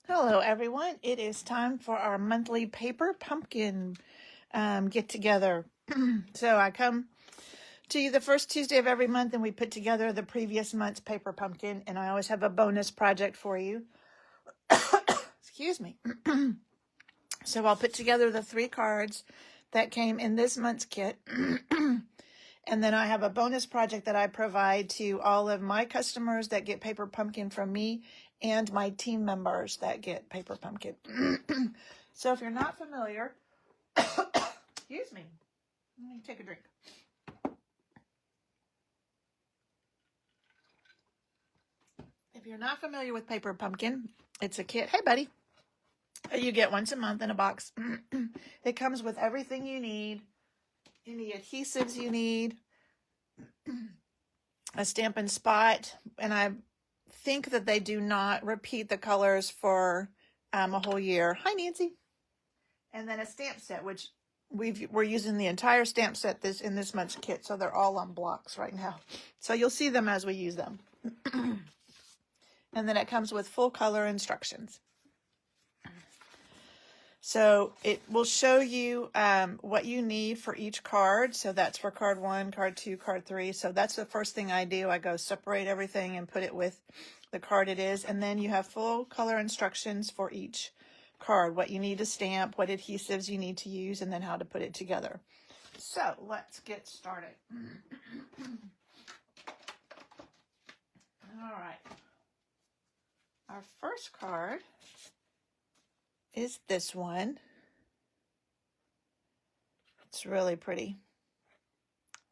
Hello, everyone. It is time for our monthly paper pumpkin get together. So I come to you the first Tuesday of every month and we put together the previous month's paper pumpkin, and I always have a bonus project for you. Excuse me. So I'll put together the 3 cards that came in this month's kit. And then I have a bonus project that I provide to all of my customers that get paper pumpkin from me and my team members that get paper pumpkin. So if you're not familiar, excuse me, let me take a drink. If you're not familiar with paper pumpkin, it's a kit. Hey, buddy. You get once a month in a box. It comes with everything you need, any adhesives you need, a Stampin' Spot, and I think that they do not repeat the colors for a whole year. Hi, Nancy. And then a stamp set, which we're using the entire stamp set in this month's kit, so they're all on blocks right now. So you'll see them as we use them. And then it comes with full color instructions. So it will show you what you need for each card. So that's for card 1, card 2, card 3. So that's the first thing I do. I go separate everything and put it with the card it is. And then you have full color instructions for each card, what you need to stamp, what adhesives you need to use, and then how to put it together. So let's get started. All right. Our first card is this one. It's really pretty.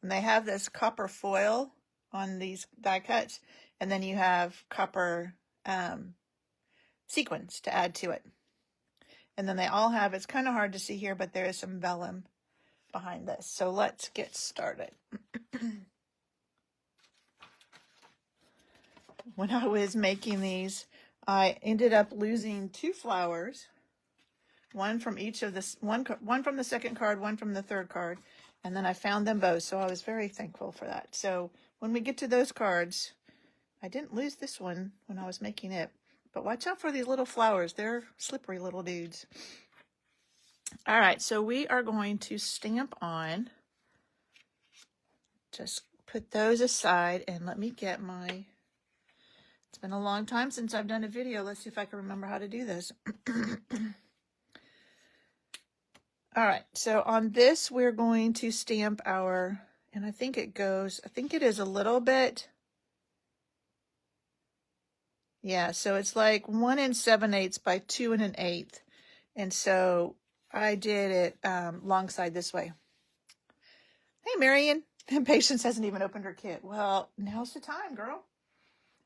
And they have this copper foil on these die cuts, and then you have copper sequins to add to it. And then they all have, it's kind of hard to see here, but there is some vellum behind this. So let's get started. When I was making these, I ended up losing 2 flowers, one from each of this, one from the second card, one from the third card, and then I found them both, so I was very thankful for that. So when we get to those cards, I didn't lose this one when I was making it, but watch out for these little flowers. They're slippery little dudes. All right, so we are going to stamp on. Just put those aside and let me get my, it's been a long time since I've done a video. Let's see if I can remember how to do this. All right, so on this, we're going to stamp our, and I think it is a little bit, yeah, so it's like 1 7/8 by 2 1/8. And so I did it long side this way. Hey, Marion. Patience hasn't even opened her kit. Well, now's the time, girl.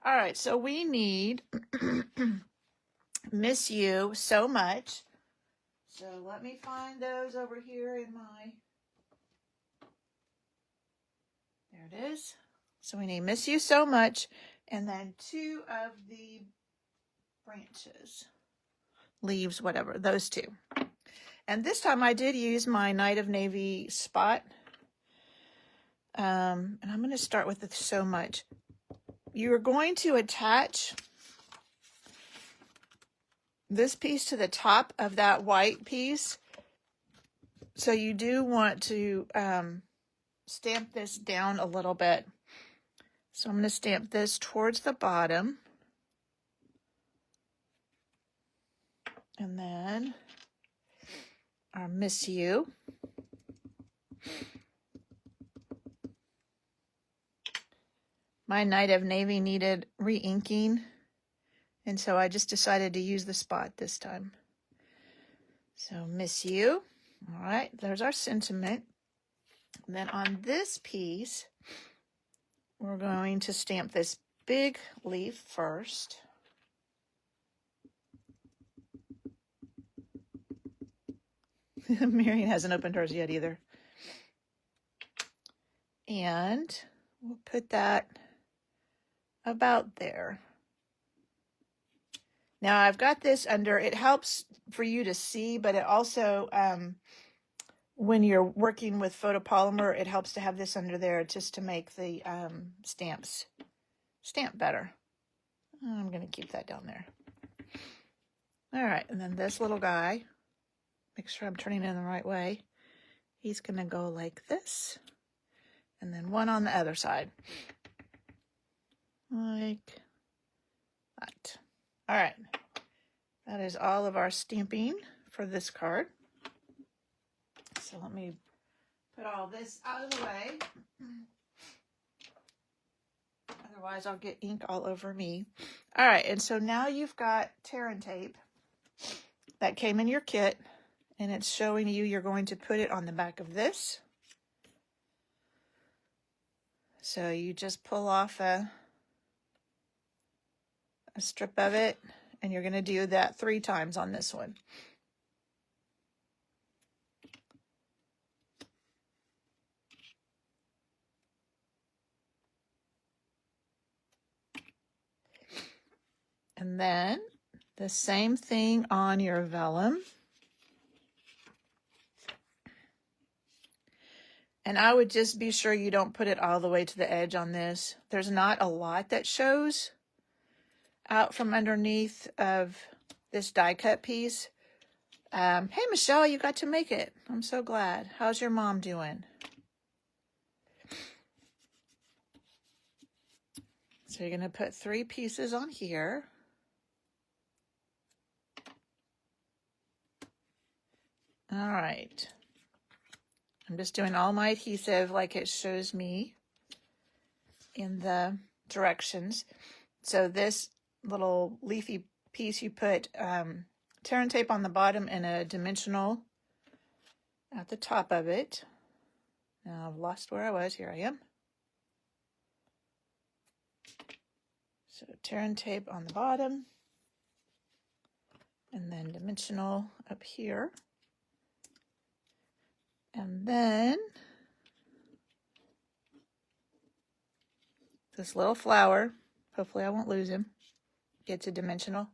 All right, so we need Miss You So Much. So let me find those over here in my, there it is. So we need Miss You So Much, and then 2 of the branches, leaves, whatever, those 2. And this time I did use my Night of Navy spot. And I'm going to start with the So Much. You're going to attach this piece to the top of that white piece. So you do want to stamp this down a little bit. So I'm going to stamp this towards the bottom. And then our Miss You. My Night of Navy needed re-inking, and so I just decided to use the spot this time. So Miss You. All right, there's our sentiment. And then on this piece, we're going to stamp this big leaf first. Marion hasn't opened hers yet either. And we'll put that about there. Now I've got this under, it helps for you to see, but it also, when you're working with photopolymer, it helps to have this under there just to make the stamps stamp better. I'm going to keep that down there. All right, and then this little guy, make sure I'm turning it in the right way. He's going to go like this, and then one on the other side. Like that. All right, that is all of our stamping for this card. So let me put all this out of the way. Otherwise, I'll get ink all over me. All right, and so now you've got tear and tape that came in your kit, and it's showing you're going to put it on the back of this. So you just pull off a strip of it, and you're going to do that 3 times on this one. And then the same thing on your vellum. And I would just be sure you don't put it all the way to the edge on this. There's not a lot that shows out from underneath of this die cut piece. Hey, Michelle, you got to make it. I'm so glad. How's your mom doing? So you're going to put 3 pieces on here. All right. I'm just doing all my adhesive like it shows me in the directions. So this little leafy piece, you put tear and tape on the bottom and a dimensional at the top of it. Now I've lost where I was. Here I am. So tear and tape on the bottom, and then dimensional up here. And then this little flower, hopefully I won't lose him, gets a dimensional.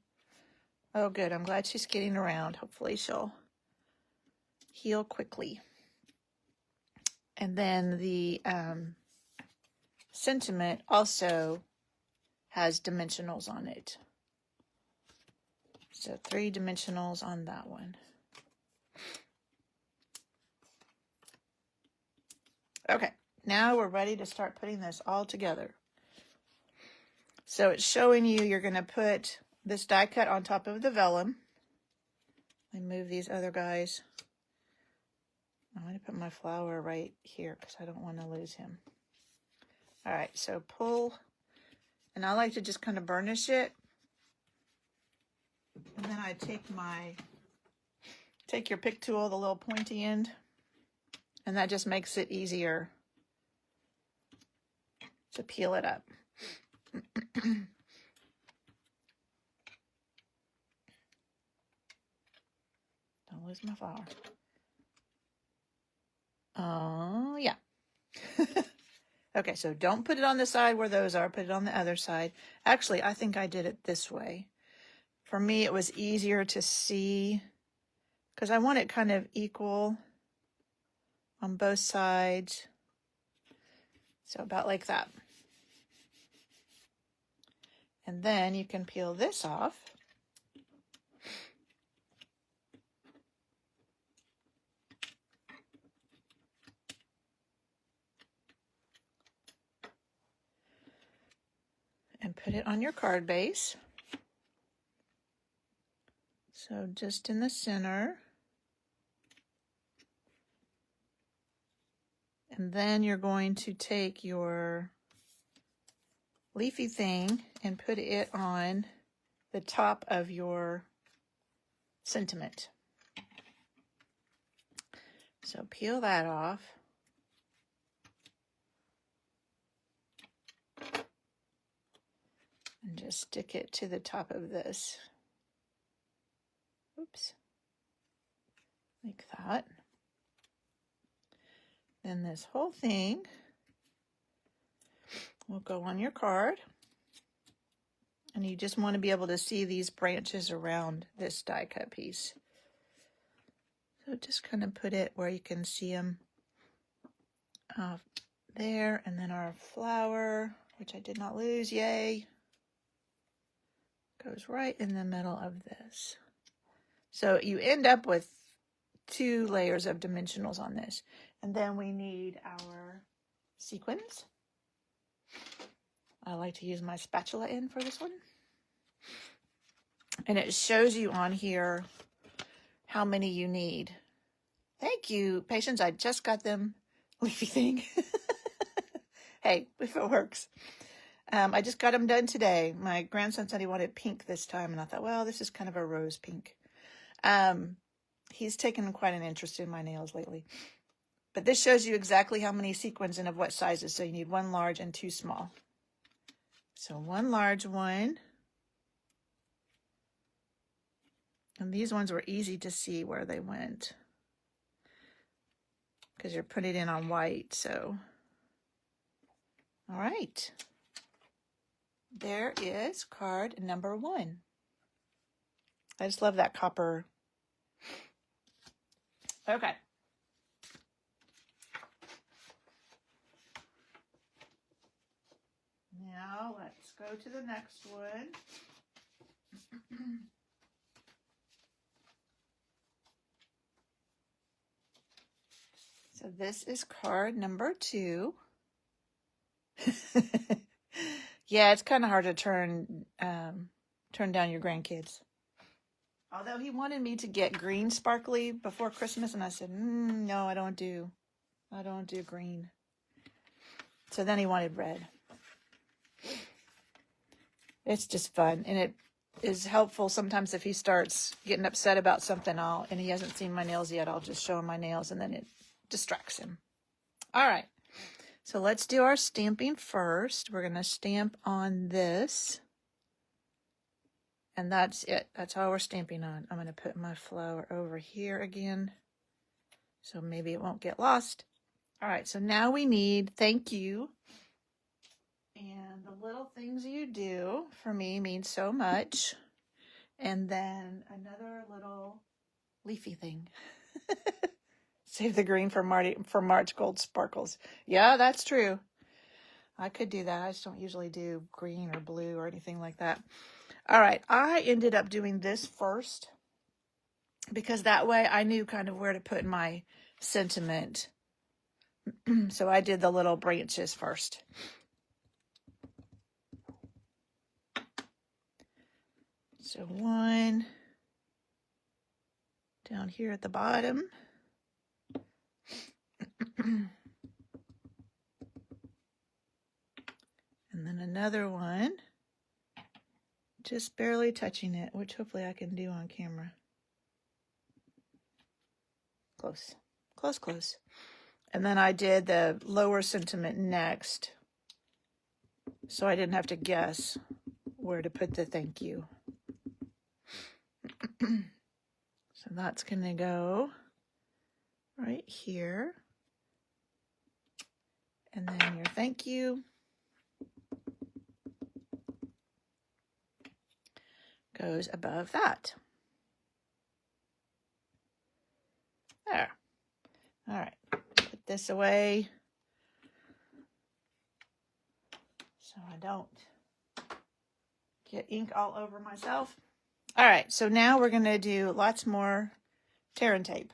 Oh, good. I'm glad she's getting around. Hopefully she'll heal quickly. And then the sentiment also has dimensionals on it. So 3 dimensionals on that one. Okay, now we're ready to start putting this all together. So it's showing you're going to put this die cut on top of the vellum. Let me move these other guys. I'm going to put my flower right here because I don't want to lose him. All right, so pull, and I like to just kind of burnish it. And then I take your pick tool, the little pointy end, and that just makes it easier to peel it up. Don't lose my flower. Oh, yeah. Okay, so don't put it on the side where those are. Put it on the other side. Actually, I think I did it this way. For me, it was easier to see because I want it kind of equal on both sides. So about like that. And then you can peel this off. And put it on your card base. So just in the center. And then you're going to take your leafy thing and put it on the top of your sentiment. So peel that off. And just stick it to the top of this. Oops. Like that. Then this whole thing will go on your card. And you just want to be able to see these branches around this die cut piece. So just kind of put it where you can see them there. And then our flower, which I did not lose, yay, goes right in the middle of this. So you end up with 2 layers of dimensionals on this. And then we need our sequins. I like to use my spatula in for this one. And it shows you on here how many you need. Thank you, patients. I just got them leafy thing. Hey, if it works. I just got them done today. My grandson said he wanted pink this time, and I thought, well, this is kind of a rose pink. He's taken quite an interest in my nails lately. But this shows you exactly how many sequins and of what sizes. So you need 1 large and 2 small. So 1 large one. And these ones were easy to see where they went, because you're putting it in on white. So, all right. There is card number 1. I just love that copper. Okay. Now let's go to the next one. So this is card number 2. Yeah, it's kind of hard to turn down your grandkids. Although he wanted me to get green sparkly before Christmas, and I said, no, I don't do green. So then he wanted red. It's just fun, and it is helpful sometimes if he starts getting upset about something, and he hasn't seen my nails yet, I'll just show him my nails, and then it distracts him. All right, so let's do our stamping first. We're going to stamp on this, and that's it. That's all we're stamping on. I'm going to put my flower over here again, so maybe it won't get lost. All right, so now we need thank you. And the little things you do for me mean so much. And then another little leafy thing. Save the green for March Gold Sparkles. Yeah, that's true. I could do that. I just don't usually do green or blue or anything like that. All right, I ended up doing this first because that way I knew kind of where to put my sentiment. So I did the little branches first. So 1 down here at the bottom. And then another one, just barely touching it, which hopefully I can do on camera. Close, close, close. And then I did the lower sentiment next, so I didn't have to guess where to put the thank you. So that's going to go right here. And then your thank you goes above that. There. All right. Put this away so I don't get ink all over myself. All right, so now we're going to do lots more tear and tape.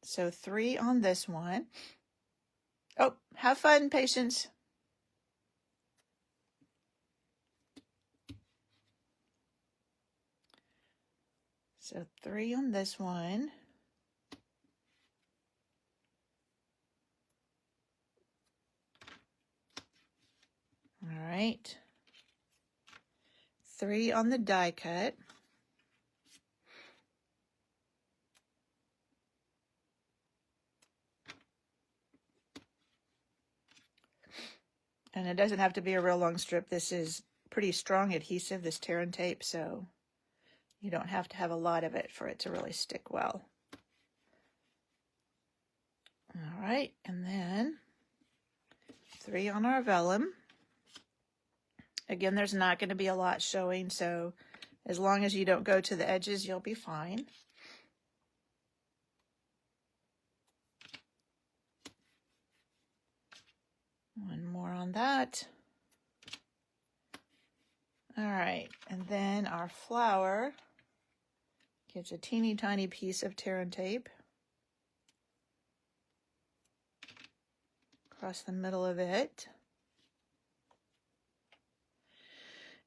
So 3 on this one. Oh, have fun, patience. So 3 on this one. All right. 3 on the die cut. And it doesn't have to be a real long strip. This is pretty strong adhesive, this tear and tape, so you don't have to have a lot of it for it to really stick well. All right, and then 3 on our vellum. Again, there's not going to be a lot showing, so as long as you don't go to the edges, you'll be fine. One more on that. All right, and then our flower Get a teeny tiny piece of tear and tape across the middle of it.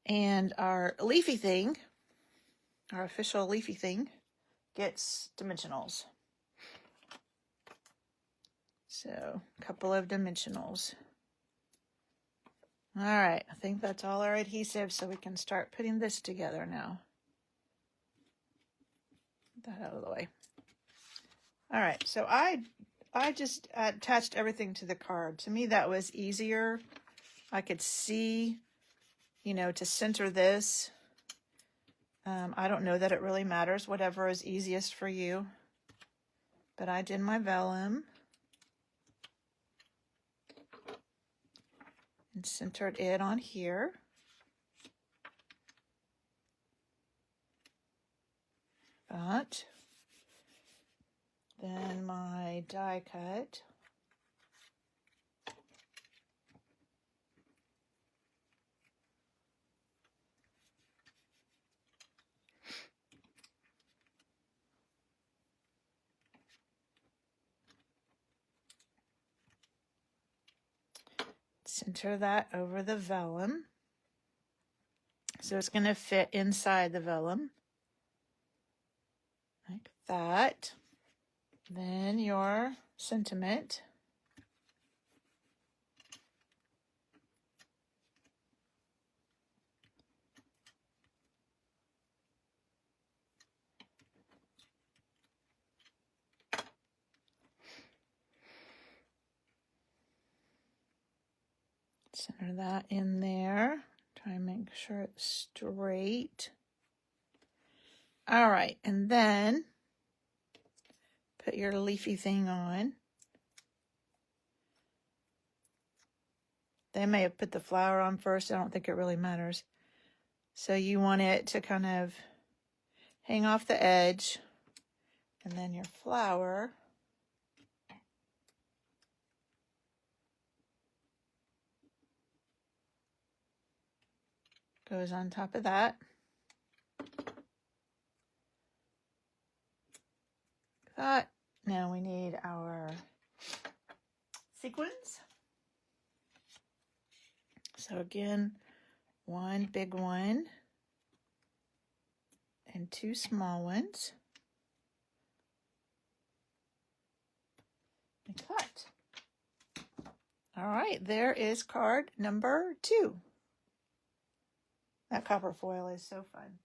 And our leafy thing, our official leafy thing, gets dimensionals. So, a couple of dimensionals. All right, I think that's all our adhesive, so we can start putting this together now. Get that out of the way. All right, so I just attached everything to the card. To me, that was easier. I could see, you know, to center this. I don't know that it really matters, whatever is easiest for you. But I did my vellum and centered it on here. But then my die cut. Center that over the vellum. So it's going to fit inside the vellum. Like that. Then your sentiment. Center that in there. Try and make sure it's straight. All right, and then put your leafy thing on. They may have put the flower on first. I don't think it really matters. So you want it to kind of hang off the edge, and then your flower goes on top of that. That. Now we need our sequins. So again, one big one and two small ones. Like that. All right, there is card number 2. That copper foil is so fun.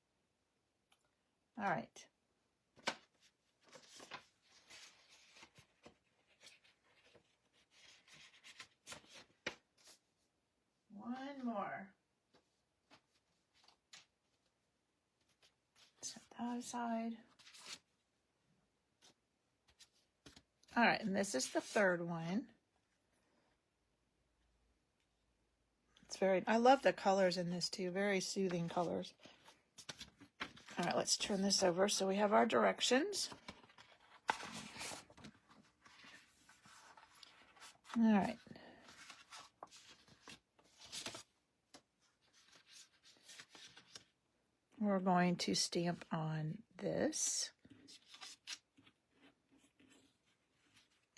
All right. One more. Set that aside. All right, and this is the third one. I love the colors in this too, very soothing colors. All right, let's turn this over so we have our directions. All right. We're going to stamp on this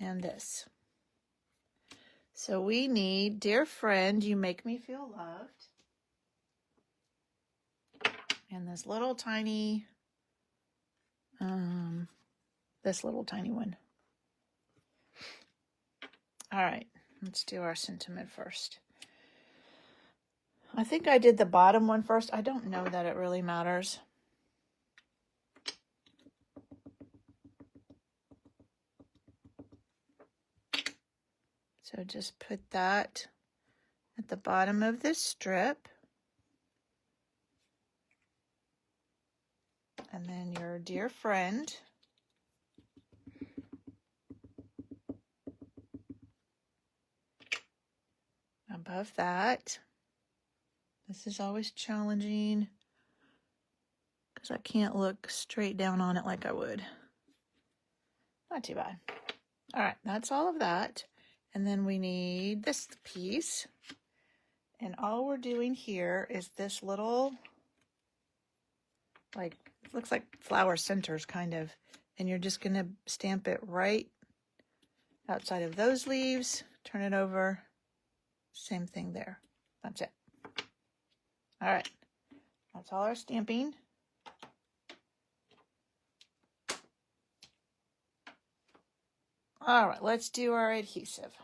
and this. So we need, dear friend, you make me feel loved. And this little tiny, this little tiny one. All right, let's do our sentiment first. I think I did the bottom one first. I don't know that it really matters. So just put that at the bottom of this strip. And then your dear friend. Above that. This is always challenging because I can't look straight down on it like I would. Not too bad. All right, that's all of that. And then we need this piece. And all we're doing here is this little like, it looks like flower centers kind of. And you're just going to stamp it right outside of those leaves. Turn it over. Same thing there. That's it. All right. That's all our stamping. All right, let's do our adhesive.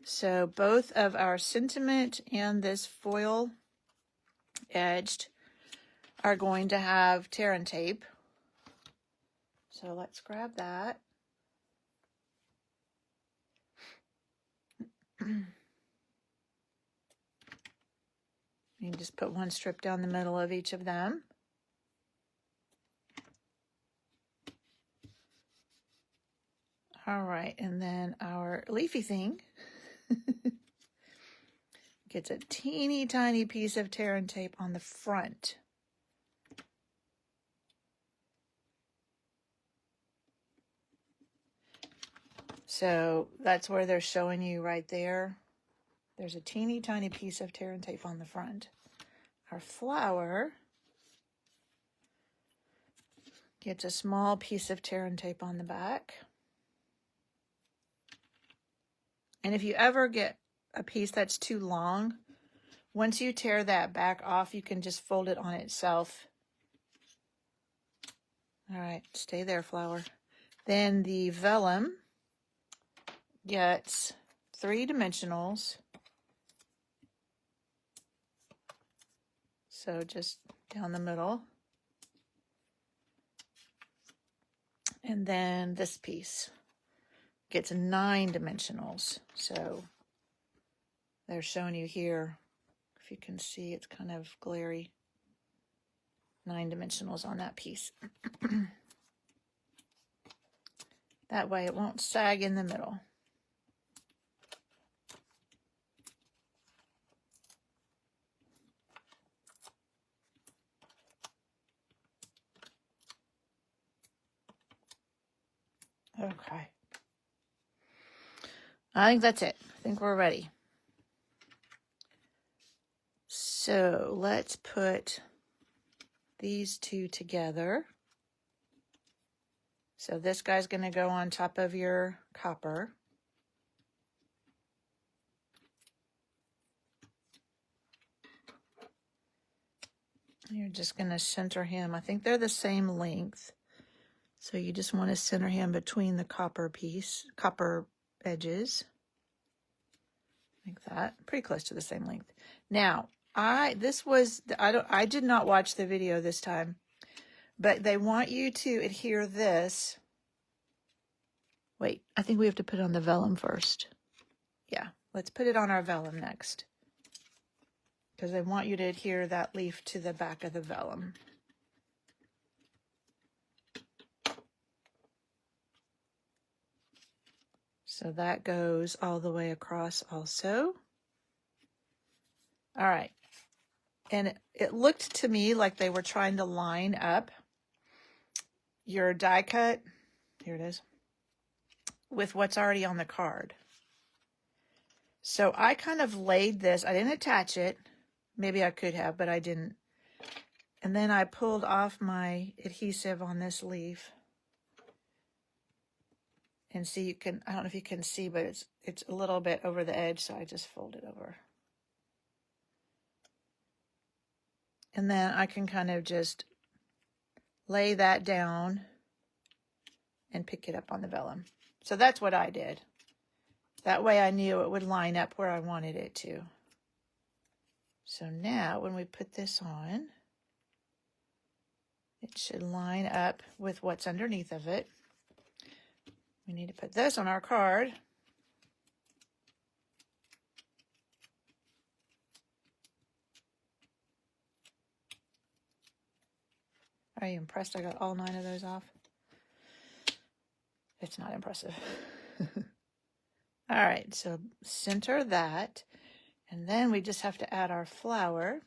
So both of our sentiment and this foil edged are going to have tear and tape. So let's grab that. You can just put one strip down the middle of each of them. All right, and then our leafy thing gets a teeny tiny piece of tear and tape on the front. So that's where they're showing you right there. There's a teeny tiny piece of tear and tape on the front. Our flower gets a small piece of tear and tape on the back. And if you ever get a piece that's too long, once you tear that back off, you can just fold it on itself. All right, stay there, flower. Then the vellum gets 3 dimensionals. So just down the middle. And then this piece gets 9 dimensionals. So they're showing you here, if you can see, it's kind of glary. 9 dimensionals on that piece. That way it won't sag in the middle. Okay. I think that's it. I think we're ready. So let's put these two together. So this guy's going to go on top of your copper. You're just going to center him. I think they're the same length. So you just want to center him between the copper edges. Like that. Pretty close to the same length. Now, I did not watch the video this time, but they want you to adhere this. Wait, I think we have to put it on the vellum first. Yeah, let's put it on our vellum next, because they want you to adhere that leaf to the back of the vellum. So that goes all the way across also. All right. And it looked to me like they were trying to line up your die cut, here it is, with what's already on the card. So I kind of laid this, I didn't attach it. Maybe I could have, but I didn't. And then I pulled off my adhesive on this leaf. And see, you can, I don't know if you can see, but it's a little bit over the edge, so I just fold it over. And then I can kind of just lay that down and pick it up on the vellum. So that's what I did. That way I knew it would line up where I wanted it to. So now when we put this on, it should line up with what's underneath of it. We need to put this on our card. Are you impressed I got all 9 of those off? It's not impressive. All right, so center that. And then we just have to add our flower.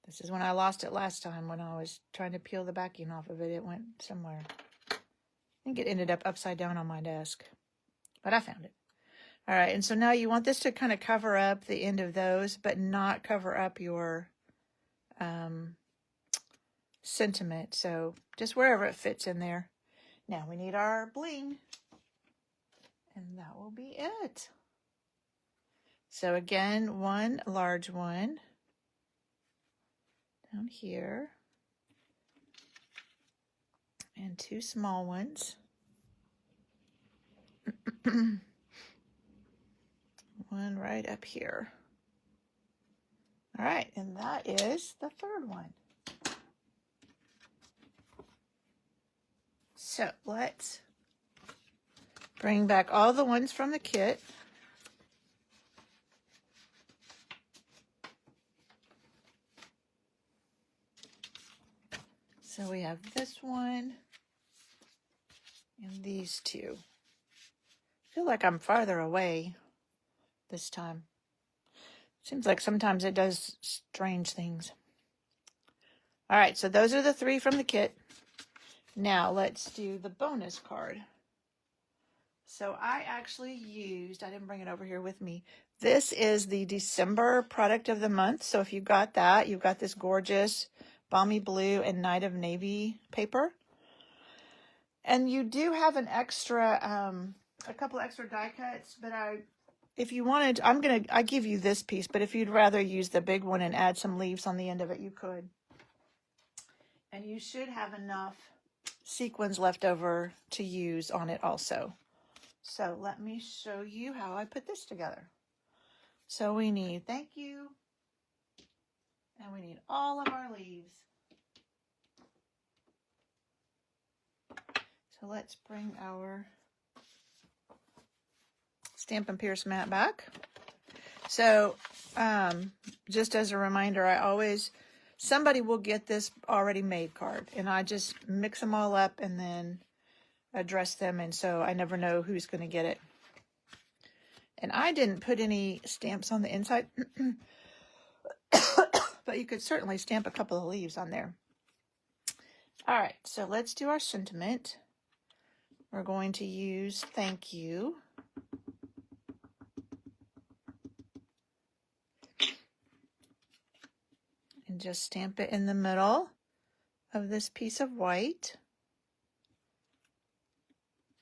This is when I lost it last time when I was trying to peel the backing off of it. It went somewhere. I think it ended up upside down on my desk, but I found it. All right, and so now you want this to kind of cover up the end of those, but not cover up your sentiment. So just wherever it fits in there. Now we need our bling, and that will be it. So again, one large one down here, and two small ones. One right up here. All right, and that is the third one. So let's bring back all the ones from the kit. So we have this one and these two. I feel like I'm farther away this time. Seems like sometimes it does strange things. All right, so those are the three from the kit. Now let's do the bonus card. So I actually used, I didn't bring it over here with me. This is the December product of the month. So if you got that, you've got this gorgeous Balmy Blue and Night of Navy paper. And you do have an extra, a couple extra die cuts, but if you wanted, I give you this piece, but if you'd rather use the big one and add some leaves on the end of it, you could. And you should have enough sequins left over to use on it also. So let me show you how I put this together. So we need thank you, and we need all of our leaves. So let's bring our Stampin' Pierce mat back. So just as a reminder, somebody will get this already made card, and I just mix them all up and then address them, and so I never know who's going to get it. And I didn't put any stamps on the inside, but you could certainly stamp a couple of leaves on there. All right, so let's do our sentiment. We're going to use thank you. And just stamp it in the middle of this piece of white.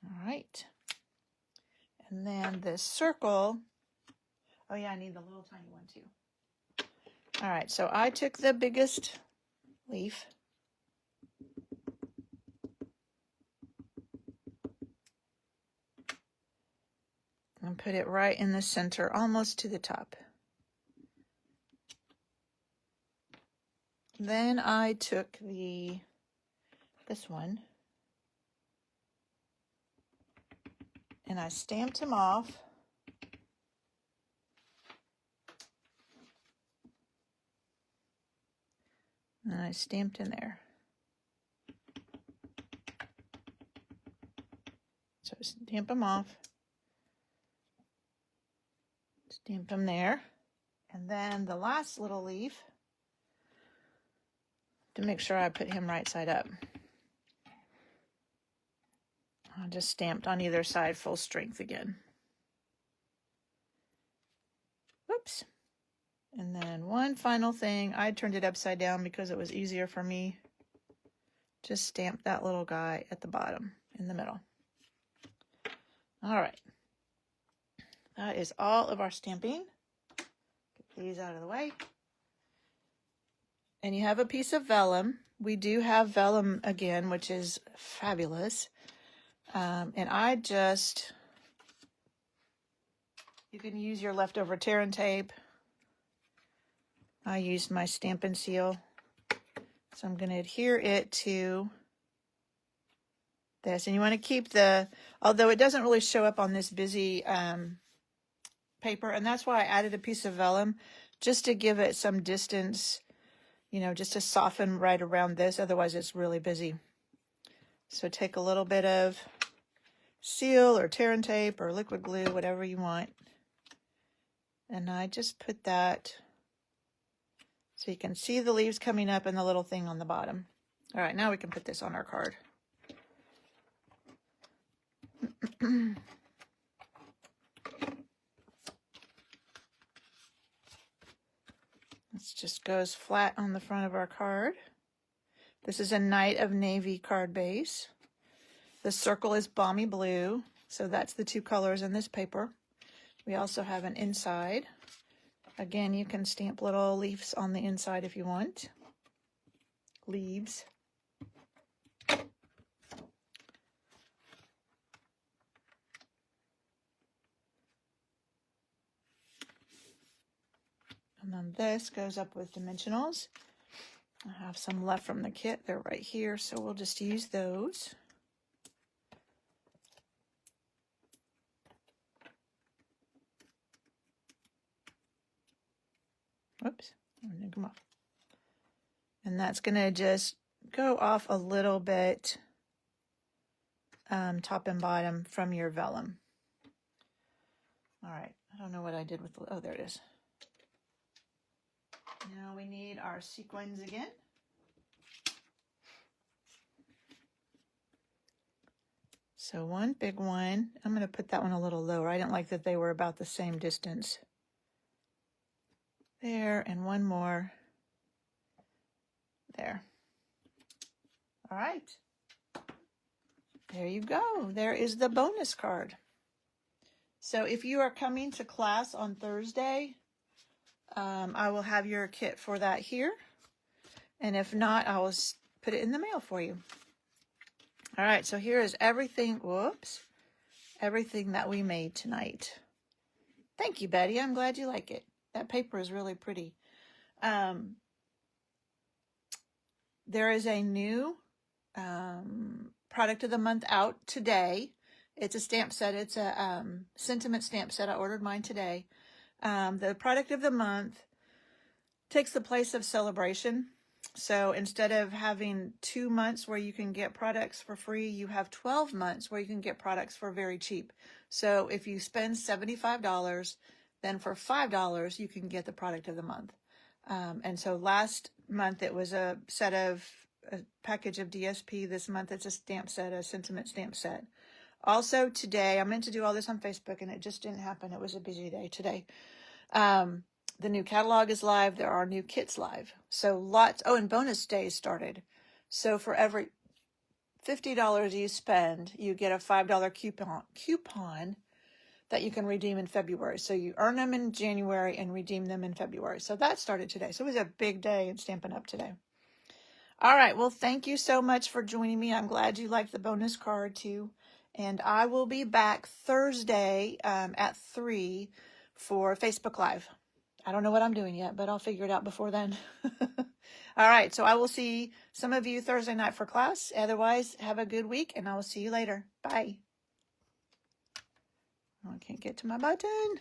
All right. And then this circle, oh yeah, I need the little tiny one too. All right, so I took the biggest leaf. And put it right in the center, almost to the top. Then I took this one, and I stamped him off. And I stamped in there. So stamp them off. Stamp them there. And then the last little leaf, to make sure I put him right side up, I just stamped on either side full strength again. Whoops. And then one final thing, I turned it upside down because it was easier for me. Just stamp that little guy at the bottom in the middle. All right. That is all of our stamping. Get these out of the way. And you have a piece of vellum. We do have vellum again, which is fabulous. And you can use your leftover tear and tape. I used my Stampin' Seal. So I'm going to adhere it to this. And you want to keep although it doesn't really show up on this busy paper, and that's why I added a piece of vellum, just to give it some distance, just to soften right around this. Otherwise it's really busy. So take a little bit of seal or tear and tape or liquid glue, whatever you want. And I just put that so you can see the leaves coming up and the little thing on the bottom. All right, now we can put this on our card. This just goes flat on the front of our card. This is a Night of Navy card base. The circle is Balmy Blue, so that's the two colors in this paper. We also have an inside. Again, you can stamp little leaves on the inside if you want. Leaves. And then this goes up with dimensionals. I have some left from the kit. They're right here, so we'll just use those. Whoops, I'm gonna come off. And that's gonna just go off a little bit, top and bottom from your vellum. All right, I don't know what I did with the, oh, there it is. Now we need our sequins again. So one big one. I'm going to put that one a little lower. I didn't like that they were about the same distance. There, and one more. There. All right. There you go. There is the bonus card. So if you are coming to class on Thursday, I will have your kit for that here. And if not, I will put it in the mail for you. All right, so here is everything, whoops, everything that we made tonight. Thank you, Betty. I'm glad you like it. That paper is really pretty. There is a new product of the month out today. It's a stamp set. It's a sentiment stamp set. I ordered mine today. The product of the month takes the place of celebration. So instead of having 2 months where you can get products for free, you have 12 months where you can get products for very cheap. So if you spend $75, then for $5, you can get the product of the month. And so last month it was a package of DSP. This month it's a stamp set, a sentiment stamp set. Also today, I meant to do all this on Facebook and it just didn't happen. It was a busy day today. The new catalog is live. There are new kits live. So lots. Oh, and bonus days started. So for every $50 you spend, you get a $5 coupon that you can redeem in February. So you earn them in January and redeem them in February. So that started today. So it was a big day in Stampin' Up! Today. All right. Well, thank you so much for joining me. I'm glad you liked the bonus card too. And I will be back Thursday at 3 for Facebook Live. I don't know what I'm doing yet, but I'll figure it out before then. All right, so I will see some of you Thursday night for class. Otherwise, have a good week, and I will see you later. Bye. Oh, I can't get to my button.